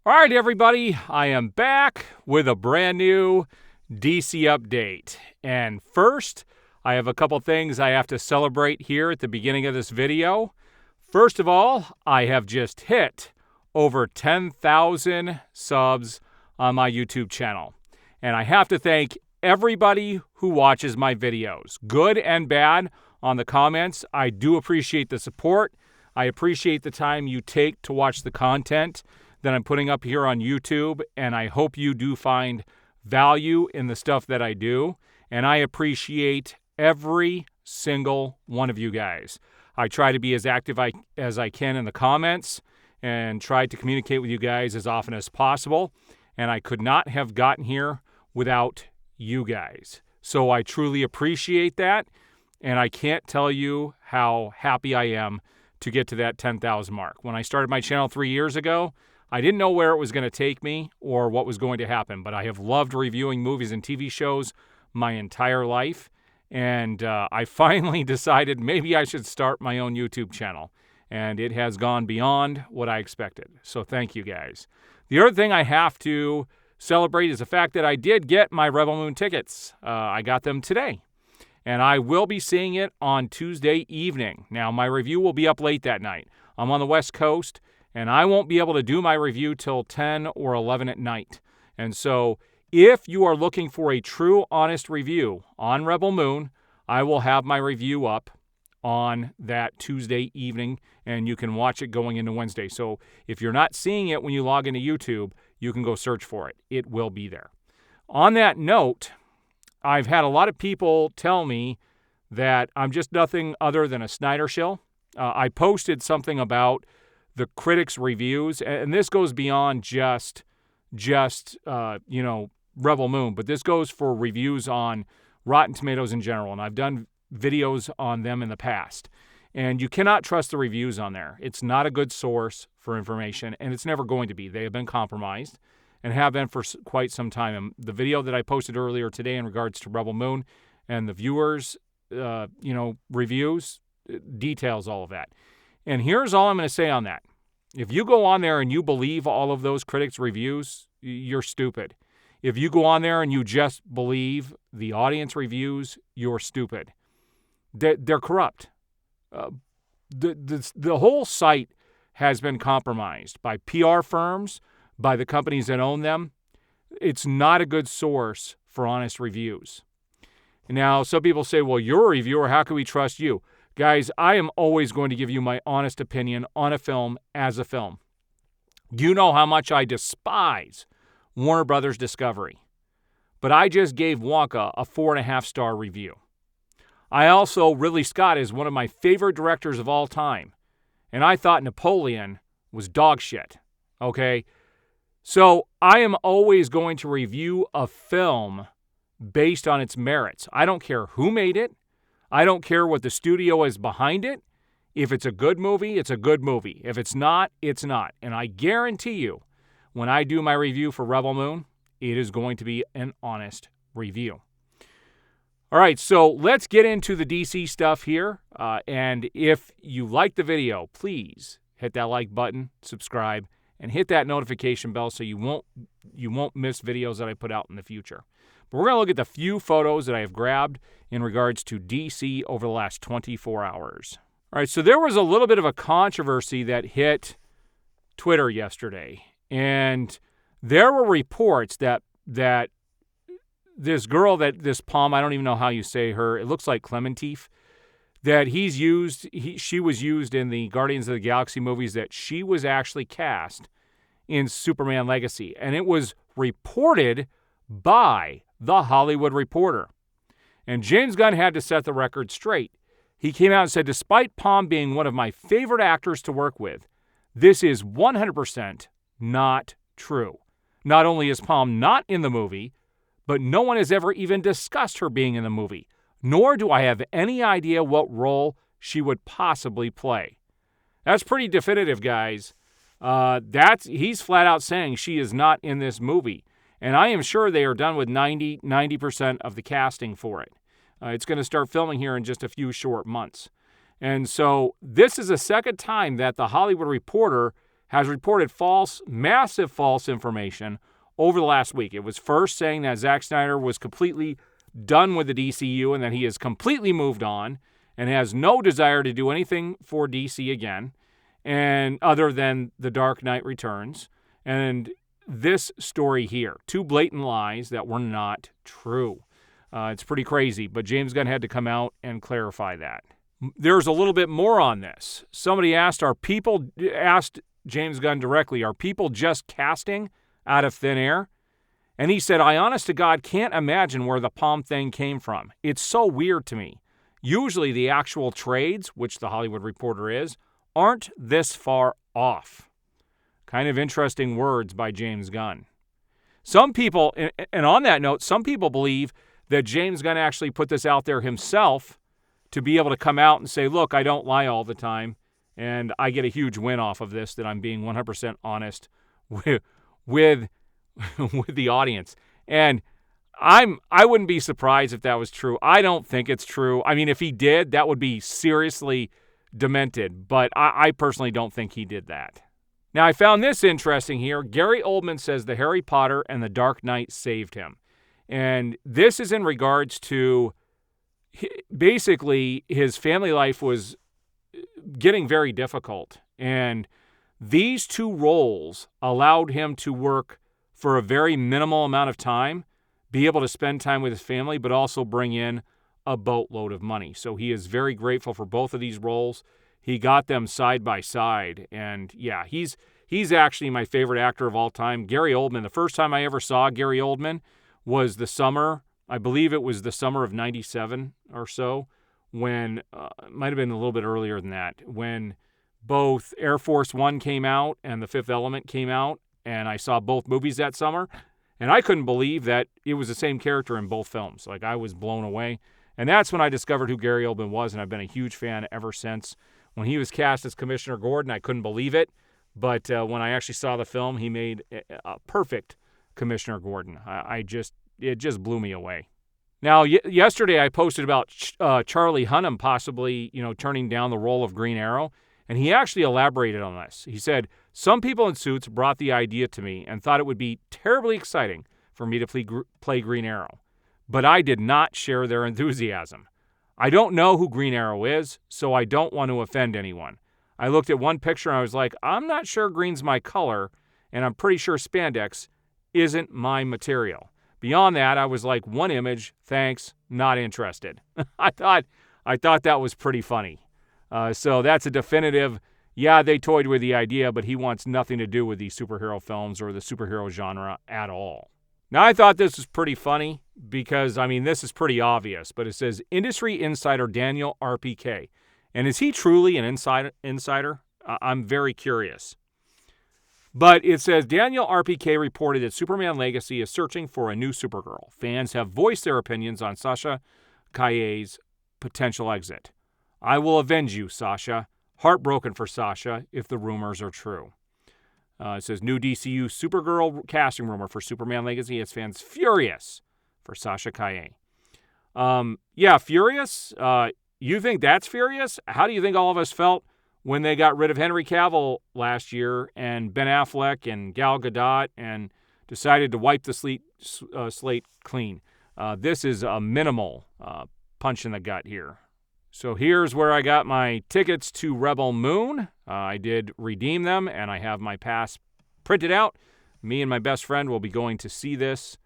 All right, everybody, I am back with a brand new DC update. And first, I have a couple things I have to celebrate here at the beginning of this video. First of all, I have just hit over 10,000 subs on my YouTube channel. And I have to thank everybody who watches my videos, good and bad, on the comments. I do appreciate the support. I appreciate the time you take to watch the content that I'm putting up here on YouTube, and I hope you do find value in the stuff that I do, and I appreciate every single one of you guys. I try to be as active as I can in the comments and try to communicate with you guys as often as possible, and I could not have gotten here without you guys. So I truly appreciate that, and I can't tell you how happy I am to get to that 10,000 mark. When I started my channel 3 years ago, I didn't know where it was going to take me or what was going to happen, but I have loved reviewing movies and TV shows my entire life, and I finally decided maybe I should start my own YouTube channel, and it has gone beyond what I expected, so thank you guys. The other thing I have to celebrate is the fact that I did get my Rebel Moon tickets. I got them today, and I will be seeing it on Tuesday evening. Now, my review will be up late that night. I'm on the West Coast, and I won't be able to do my review till 10 or 11 at night. And so if you are looking for a true, honest review on Rebel Moon, I will have my review up on that Tuesday evening, and you can watch it going into Wednesday. So if you're not seeing it when you log into YouTube, you can go search for it. It will be there. On that note, I've had a lot of people tell me that I'm just nothing other than a Snyder shill. I posted something about the critics' reviews, and this goes beyond just Rebel Moon, but this goes for reviews on Rotten Tomatoes in general, and I've done videos on them in the past. And you cannot trust the reviews on there. It's not a good source for information, and it's never going to be. They have been compromised and have been for quite some time. And the video that I posted earlier today in regards to Rebel Moon and the viewers' reviews details all of that. And here's all I'm going to say on that. If you go on there and you believe all of those critics' reviews, you're stupid. If you go on there and you just believe the audience reviews, you're stupid. They're corrupt. The whole site has been compromised by PR firms, by the companies that own them. It's not a good source for honest reviews. Now, some people say, well, you're a reviewer. How can we trust you? Guys, I am always going to give you my honest opinion on a film as a film. You know how much I despise Warner Brothers Discovery, but I just gave Wonka a 4.5-star review. I also, Ridley Scott is one of my favorite directors of all time, and I thought Napoleon was dog shit, okay? So I am always going to review a film based on its merits. I don't care who made it. I don't care what the studio is behind it. If it's a good movie, it's a good movie. If it's not, it's not. And I guarantee you, when I do my review for Rebel Moon, it is going to be an honest review. All right, so let's get into the DC stuff here. And if you like the video, please hit that like button, subscribe, and hit that notification bell so you won't miss videos that I put out in the future. But we're going to look at the few photos that I have grabbed in regards to DC over the last 24 hours. All right, so there was a little bit of a controversy that hit Twitter yesterday. And there were reports that this girl, this Palm, I don't even know how you say her, it looks like Clementif, that she was used in the Guardians of the Galaxy movies, that she was actually cast in Superman Legacy. And it was reported by The Hollywood Reporter. And James Gunn had to set the record straight. He came out and said, despite Palm being one of my favorite actors to work with, this is 100% not true. Not only is Palm not in the movie, but no one has ever even discussed her being in the movie, nor do I have any idea what role she would possibly play. That's pretty definitive, guys. He's flat out saying she is not in this movie. And I am sure they are done with 90% of the casting for it. It's going to start filming here in just a few short months. And so this is the second time that The Hollywood Reporter has reported massive false information over the last week. It was first saying that Zack Snyder was completely done with the DCU and that he has completely moved on and has no desire to do anything for DC again, and other than The Dark Knight Returns. And this story here, 2 blatant lies that were not true. It's pretty crazy, but James Gunn had to come out and clarify that. There's a little bit more on this. Somebody asked James Gunn directly, are people just casting out of thin air? And he said, I honest to God can't imagine where the palm thing came from. It's so weird to me. Usually the actual trades, which the Hollywood Reporter is, aren't this far off. Kind of interesting words by James Gunn. Some people, and on that note, some people believe that James Gunn actually put this out there himself to be able to come out and say, look, I don't lie all the time, and I get a huge win off of this, that I'm being 100% honest with the audience. And I wouldn't be surprised if that was true. I don't think it's true. I mean, if he did, that would be seriously demented, but I personally don't think he did that. Now, I found this interesting here. Gary Oldman says the Harry Potter and the Dark Knight saved him. And this is in regards to basically his family life was getting very difficult. And these 2 roles allowed him to work for a very minimal amount of time, be able to spend time with his family, but also bring in a boatload of money. So he is very grateful for both of these roles. He got them side by side. And yeah, he's actually my favorite actor of all time. Gary Oldman, the first time I ever saw Gary Oldman was I believe it was the summer of 97 or so, when, it might have been a little bit earlier than that, when both Air Force One came out and The Fifth Element came out, and I saw both movies that summer, and I couldn't believe that it was the same character in both films. Like, I was blown away. And that's when I discovered who Gary Oldman was, and I've been a huge fan ever since. When he was cast as Commissioner Gordon, I couldn't believe it, but when I actually saw the film, he made a perfect Commissioner Gordon. It just blew me away. Now, yesterday I posted about Charlie Hunnam possibly, turning down the role of Green Arrow, and he actually elaborated on this. He said, some people in suits brought the idea to me and thought it would be terribly exciting for me to play Green Arrow, but I did not share their enthusiasm. I don't know who Green Arrow is, so I don't want to offend anyone. I looked at one picture and I was like, I'm not sure green's my color, and I'm pretty sure spandex isn't my material. Beyond that, I was like, one image, thanks, not interested. I thought that was pretty funny. So that's a definitive, yeah, they toyed with the idea, but he wants nothing to do with these superhero films or the superhero genre at all. Now, I thought this was pretty funny because, this is pretty obvious, but it says industry insider Daniel RPK. And is he truly an insider? I'm very curious. But it says Daniel RPK reported that Superman Legacy is searching for a new Supergirl. Fans have voiced their opinions on Sasha Calle's potential exit. I will avenge you, Sasha. Heartbroken for Sasha if the rumors are true. It says new DCU Supergirl casting rumor for Superman Legacy has fans furious for Sasha Calle. Yeah, furious? You think that's furious? How do you think all of us felt when they got rid of Henry Cavill last year and Ben Affleck and Gal Gadot and decided to wipe the slate clean? This is a minimal punch in the gut here. So here's where I got my tickets to Rebel Moon. I did redeem them, and I have my pass printed out. Me and my best friend will be going to see this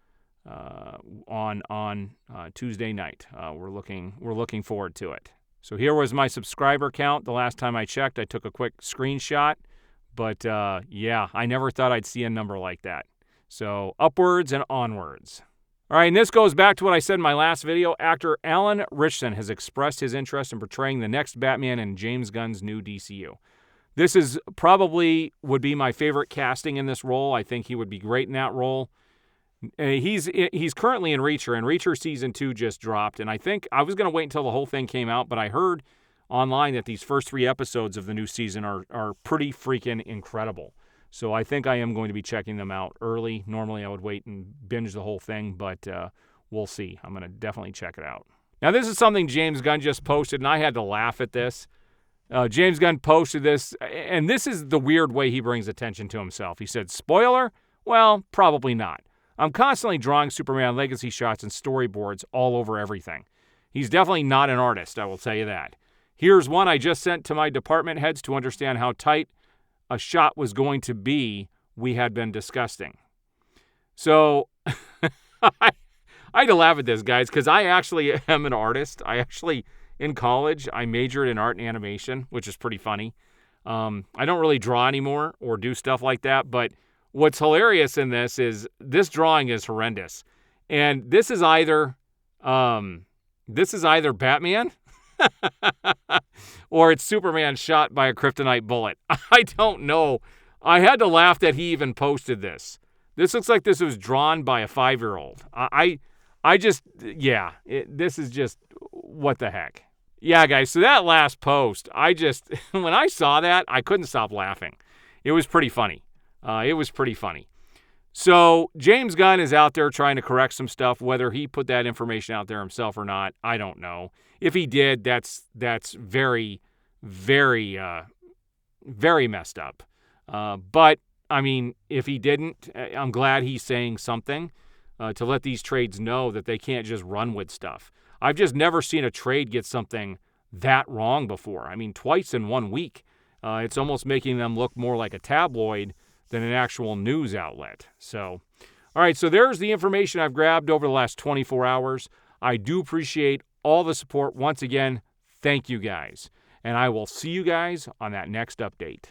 on Tuesday night. We're looking forward to it. So here was my subscriber count. The last time I checked, I took a quick screenshot. But yeah, I never thought I'd see a number like that. So upwards and onwards. All right, and this goes back to what I said in my last video. Actor Alan Ritchson has expressed his interest in portraying the next Batman in James Gunn's new DCU. This is probably would be my favorite casting in this role. I think he would be great in that role. He's currently in Reacher, and Reacher Season 2 just dropped, and I think I was going to wait until the whole thing came out, but I heard online that these first 3 episodes of the new season are pretty freaking incredible. So I think I am going to be checking them out early. Normally I would wait and binge the whole thing, but we'll see. I'm going to definitely check it out. Now this is something James Gunn just posted, and I had to laugh at this. James Gunn posted this, and this is the weird way he brings attention to himself. He said, spoiler? Well, probably not. I'm constantly drawing Superman legacy shots and storyboards all over everything. He's definitely not an artist, I will tell you that. Here's one I just sent to my department heads to understand how tight a shot was going to be we had been discussing. So I had to laugh at this, guys, because I actually am an artist. In college, I majored in art and animation, which is pretty funny. I don't really draw anymore or do stuff like that, but what's hilarious in this is this drawing is horrendous. And this is either Batman or it's Superman shot by a kryptonite bullet. I don't know. I had to laugh that he even posted this. This looks like this was drawn by a 5-year-old. This is just, what the heck? Yeah, guys, so that last post, when I saw that, I couldn't stop laughing. It was pretty funny. So James Gunn is out there trying to correct some stuff. Whether he put that information out there himself or not, I don't know. If he did, that's very, very, very messed up. But, I mean, if he didn't, I'm glad he's saying something to let these trades know that they can't just run with stuff. I've just never seen a trade get something that wrong before. I mean, twice in 1 week. It's almost making them look more like a tabloid than an actual news outlet. So, all right, so there's the information I've grabbed over the last 24 hours. I do appreciate all the support. Once again, thank you guys. And I will see you guys on that next update.